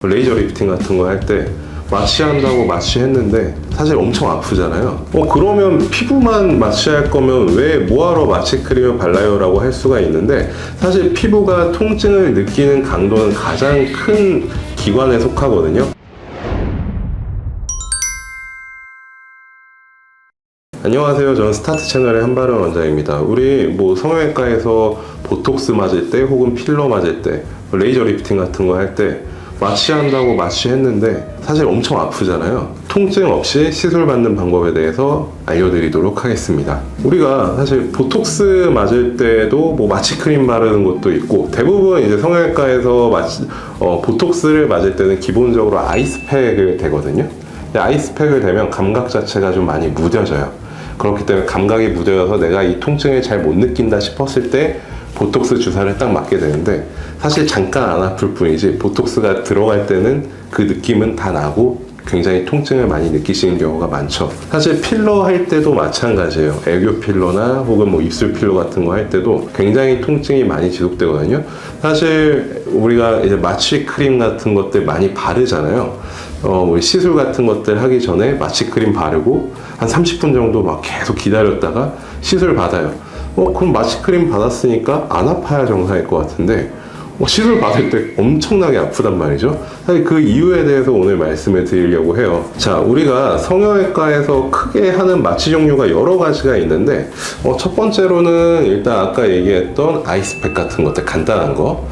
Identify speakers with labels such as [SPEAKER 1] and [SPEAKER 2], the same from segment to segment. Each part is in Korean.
[SPEAKER 1] 레이저 리프팅 같은 거 할 때 마취한다고 마취했는데 사실 엄청 아프잖아요. 그러면 피부만 마취할 거면 왜 뭐하러 마취 크림을 발라요? 라고 할 수가 있는데, 사실 피부가 통증을 느끼는 강도는 가장 큰 기관에 속하거든요. 안녕하세요. 저는 스타트 채널의 한바른 원장입니다. 우리 성형외과에서 보톡스 맞을 때 혹은 필러 맞을 때 레이저 리프팅 같은 거 할 때 마취한다고 마취했는데 사실 엄청 아프잖아요. 통증 없이 시술 받는 방법에 대해서 알려드리도록 하겠습니다. 우리가 사실 보톡스 맞을 때도 마취 크림 바르는 것도 있고, 대부분 이제 성형외과에서 보톡스를 맞을 때는 기본적으로 아이스팩을 대거든요. 아이스팩을 대면 감각 자체가 좀 많이 무뎌져요. 그렇기 때문에 감각이 무뎌져서 내가 이 통증을 잘 못 느낀다 싶었을 때 보톡스 주사를 딱 맞게 되는데, 사실 잠깐 안 아플 뿐이지 보톡스가 들어갈 때는 그 느낌은 다 나고 굉장히 통증을 많이 느끼시는 경우가 많죠. 사실 필러 할 때도 마찬가지예요. 애교 필러나 혹은 입술 필러 같은 거 할 때도 굉장히 통증이 많이 지속되거든요. 사실 우리가 이제 마취 크림 같은 것들 많이 바르잖아요. 우리 시술 같은 것들 하기 전에 마취 크림 바르고 한 30분 정도 계속 기다렸다가 시술 받아요. 그럼 마취 크림 받았으니까 안 아파야 정상일 것 같은데 시술 받을 때 엄청나게 아프단 말이죠. 사실 그 이유에 대해서 오늘 말씀을 드리려고 해요. 자, 우리가 성형외과에서 크게 하는 마취 종류가 여러 가지가 있는데, 첫 번째로는 일단 아까 얘기했던 아이스팩 같은 것들, 간단한 거.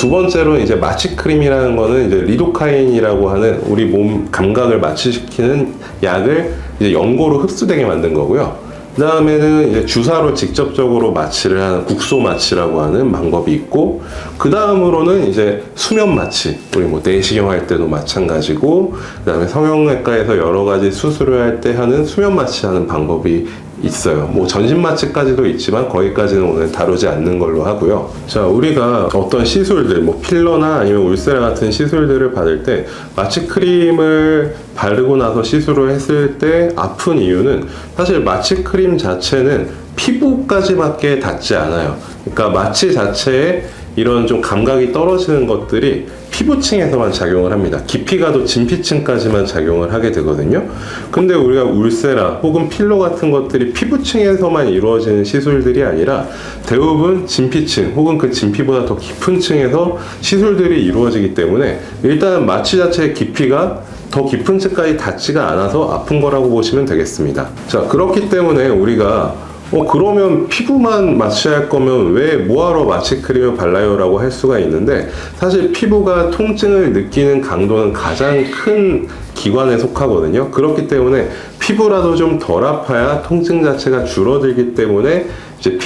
[SPEAKER 1] 두 번째로는 이제 마취 크림이라는 거는 이제 리도카인이라고 하는 우리 몸 감각을 마취시키는 약을 이제 연고로 흡수되게 만든 거고요. 그 다음에는 이제 주사로 직접적으로 마취를 하는 국소 마취라고 하는 방법이 있고, 그 다음으로는 이제 수면 마취, 우리 내시경 할 때도 마찬가지고, 그 다음에 성형외과에서 여러 가지 수술을 할 때 하는 수면 마취 하는 방법이 있어요. 전신 마취까지도 있지만 거기까지는 오늘 다루지 않는 걸로 하고요. 자, 우리가 어떤 시술들, 필러나 아니면 울세라 같은 시술들을 받을 때 마취 크림을 바르고 나서 시술을 했을 때 아픈 이유는 사실 마취 크림 자체는 피부까지밖에 닿지 않아요. 그러니까 마취 자체에 이런 좀 감각이 떨어지는 것들이 피부층에서만 작용을 합니다. 깊이 가도 진피층까지만 작용을 하게 되거든요. 근데 우리가 울세라 혹은 필러 같은 것들이 피부층에서만 이루어지는 시술들이 아니라 대부분 진피층 혹은 그 진피보다 더 깊은 층에서 시술들이 이루어지기 때문에 일단 마취 자체의 깊이가 더 깊은 층까지 닿지가 않아서 아픈 거라고 보시면 되겠습니다. 자, 그렇기 때문에 우리가 그러면 피부만 마취할 거면 왜 뭐하러 마취 크림을 발라요? 라고 할 수가 있는데, 사실 피부가 통증을 느끼는 강도는 가장 큰 기관에 속하거든요. 그렇기 때문에 피부라도 좀 덜 아파야 통증 자체가 줄어들기 때문에 이제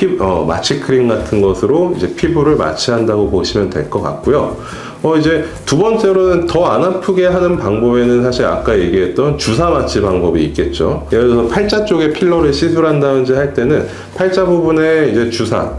[SPEAKER 1] 마취 크림 같은 것으로 이제 피부를 마취한다고 보시면 될 것 같고요. 이제 두 번째로는 더 안 아프게 하는 방법에는 사실 아까 얘기했던 주사 마취 방법이 있겠죠. 예를 들어서 팔자 쪽에 필러를 시술한다든지 할 때는 팔자 부분에 이제 주사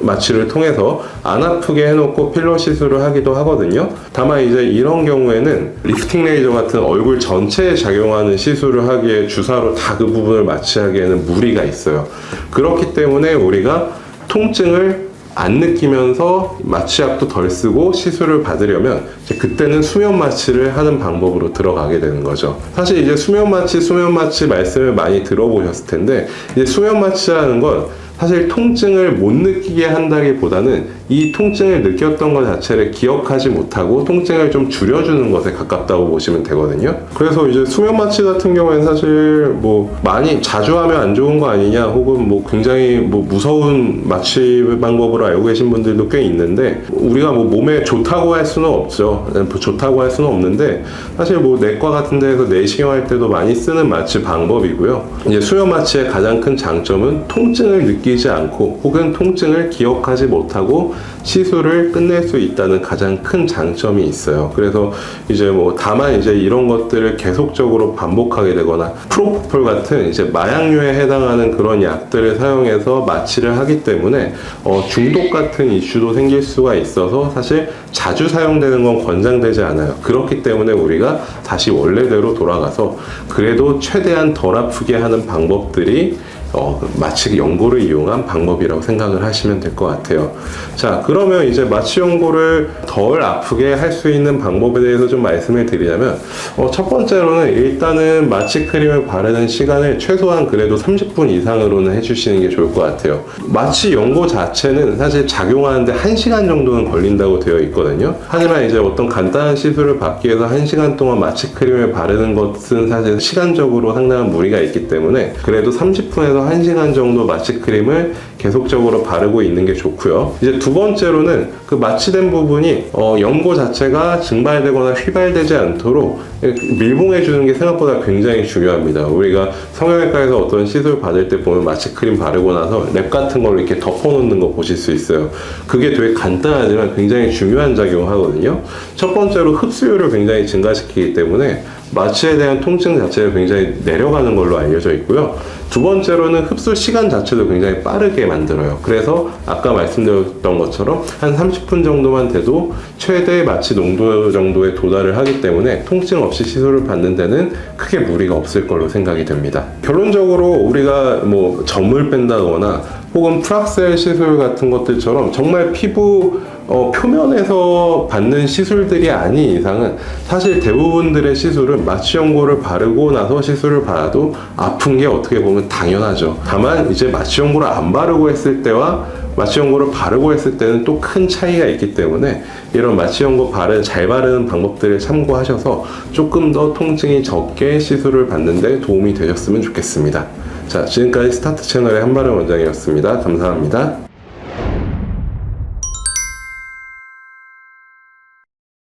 [SPEAKER 1] 마취를 통해서 안 아프게 해놓고 필러 시술을 하기도 하거든요. 다만 이제 이런 경우에는 리프팅 레이저 같은 얼굴 전체에 작용하는 시술을 하기에 주사로 다 그 부분을 마취하기에는 무리가 있어요. 그렇기 때문에 우리가 통증을 안 느끼면서 마취약도 덜 쓰고 시술을 받으려면 이제 그때는 수면 마취를 하는 방법으로 들어가게 되는 거죠. 사실 이제 수면 마취 말씀을 많이 들어보셨을 텐데, 이제 수면 마취라는 건 사실 통증을 못 느끼게 한다기보다는 이 통증을 느꼈던 것 자체를 기억하지 못하고 통증을 좀 줄여주는 것에 가깝다고 보시면 되거든요. 그래서 이제 수면 마취 같은 경우에는 사실 많이 자주 하면 안 좋은 거 아니냐, 혹은 굉장히 무서운 마취 방법으로 알고 계신 분들도 꽤 있는데, 우리가 몸에 좋다고 할 수는 없죠. 좋다고 할 수는 없는데, 사실 내과 같은 데에서 내시경 할 때도 많이 쓰는 마취 방법이고요. 이제 수면 마취의 가장 큰 장점은 통증을 느끼지 않고 혹은 통증을 기억하지 못하고 시술을 끝낼 수 있다는 가장 큰 장점이 있어요. 그래서 이제 다만 이제 이런 것들을 계속적으로 반복하게 되거나 프로포폴 같은 이제 마약류에 해당하는 그런 약들을 사용해서 마취를 하기 때문에 중독 같은 이슈도 생길 수가 있어서 사실 자주 사용되는 건 권장되지 않아요. 그렇기 때문에 우리가 다시 원래대로 돌아가서 그래도 최대한 덜 아프게 하는 방법들이 마취 연고를 이용한 방법이라고 생각을 하시면 될 것 같아요. 자, 그러면 이제 마취 연고를 덜 아프게 할 수 있는 방법에 대해서 좀 말씀을 드리자면, 첫 번째로는 일단은 마취 크림을 바르는 시간을 최소한 그래도 30분 이상으로는 해주시는 게 좋을 것 같아요. 마취 연고 자체는 사실 작용하는데 1시간 정도는 걸린다고 되어 있거든요. 하지만 이제 어떤 간단한 시술을 받기 위해서 1시간 동안 마취 크림을 바르는 것은 사실 시간적으로 상당한 무리가 있기 때문에 그래도 30분에서 1시간 정도 마취 크림을 계속적으로 바르고 있는 게 좋고요. 이제 두 번째로는 그 마취된 부분이 연고 자체가 증발되거나 휘발되지 않도록 밀봉해 주는 게 생각보다 굉장히 중요합니다. 우리가 성형외과에서 어떤 시술 받을 때 보면 마취 크림 바르고 나서 랩 같은 걸로 이렇게 덮어 놓는 거 보실 수 있어요. 그게 되게 간단하지만 굉장히 중요한 작용을 하거든요. 첫 번째로 흡수율을 굉장히 증가시키기 때문에 마취에 대한 통증 자체가 굉장히 내려가는 걸로 알려져 있고요. 두 번째로는 흡수 시간 자체도 굉장히 빠르게 만들어요. 그래서 아까 말씀드렸던 것처럼 한 30분 정도만 돼도 최대 마취 농도 정도에 도달을 하기 때문에 통증 없이 시술을 받는 데는 크게 무리가 없을 걸로 생각이 됩니다. 결론적으로 우리가 뭐 점을 뺀다거나 혹은 프락셀 시술 같은 것들처럼 정말 피부 표면에서 받는 시술들이 아닌 이상은 사실 대부분들의 시술은 마취 연고를 바르고 나서 시술을 받아도 아픈 게 어떻게 보면 당연하죠. 다만 이제 마취 연고를 안 바르고 했을 때와 마취 연고를 바르고 했을 때는 또 큰 차이가 있기 때문에 이런 마취 연고 잘 바르는 방법들을 참고하셔서 조금 더 통증이 적게 시술을 받는 데 도움이 되셨으면 좋겠습니다. 자, 지금까지 스타트 채널의 한바른 원장이었습니다. 감사합니다.